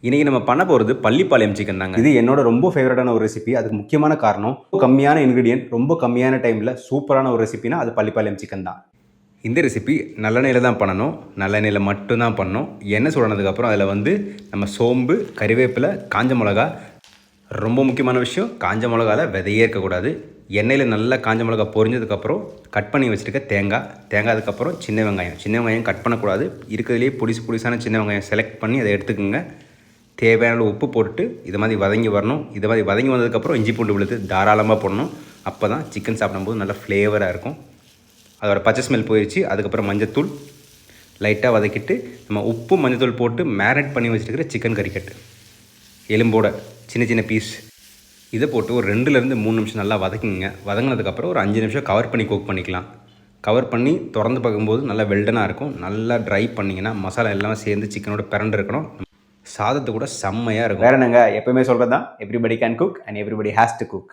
இன்றைக்கி நம்ம பண்ண போகிறது பள்ளிப்பாளையம் சிக்கன் தாங்க. இது என்னோட ரொம்ப ஃபேவரட்டான ஒரு ரெசிபி. அதுக்கு முக்கியமான காரணம் கம்மியான இன்க்ரீடியன்ட், ரொம்ப கம்மியான டைமில் சூப்பரான ஒரு ரெசிபினா அது பள்ளிப்பாளையம் சிக்கன் தான். இந்த ரெசிபி நல்லெண்ணெயில் தான் பண்ணணும், நல்லெண்ணெயில் மட்டும்தான் பண்ணணும். எண்ணெய் சுடனதுக்கப்புறம் அதில் நம்ம சோம்பு, கறிவேப்பிலை, காஞ்ச மிளகா, ரொம்ப முக்கியமான விஷயம் காஞ்ச மிளகாவில் விதையே இருக்கக்கூடாது. எண்ணெயில் நல்லா காஞ்ச மிளகா பொரிஞ்சதுக்கப்புறம் கட் பண்ணி வச்சுருக்க தேங்காய், அதுக்கப்புறம் சின்ன வெங்காயம் கட் பண்ணக்கூடாது. இருக்கிறதுலேயே பொடிசான சின்ன வெங்காயம் செலக்ட் பண்ணி அதை எடுத்துக்கோங்க. தேவையான உப்பு போட்டு இது மாதிரி வதங்கி வரணும். இது மாதிரி வதங்கி வந்ததுக்கப்புறம் இஞ்சி பூண்டு விழுது தாராளமாக போடணும். அப்போ தான் சிக்கன் சாப்பிடும்போது நல்லா ஃப்ளேவராக இருக்கும். அதோட பச்சை ஸ்மெல் போயிடுச்சு. அதுக்கப்புறம் மஞ்சத்தூள் லைட்டாக வதக்கிட்டு நம்ம உப்பு மஞ்சத்தூள் போட்டு மேரினேட் பண்ணி வச்சுருக்கிற சிக்கன் கறிக்கட்டு எலும்போட சின்ன பீஸ் இதை போட்டு ஒரு 2-3 நிமிஷம் நல்லா வதக்குங்க. வதங்கினதுக்கப்புறம் ஒரு 5 நிமிஷம் கவர் பண்ணி குக் பண்ணிக்கலாம். கவர் பண்ணி திறந்து பார்க்கும்போது நல்லா வெல்டனாக இருக்கும். நல்லா ட்ரை பண்ணிங்கன்னா மசாலா எல்லாம் சேர்ந்து சிக்கனோட பிரண்டு இருக்கணும். சாதத்து கூட செம்மையாக இருக்கும். வேற என்னங்க, எப்பவுமே சொல்கிறது தான், everybody can cook and everybody has to cook.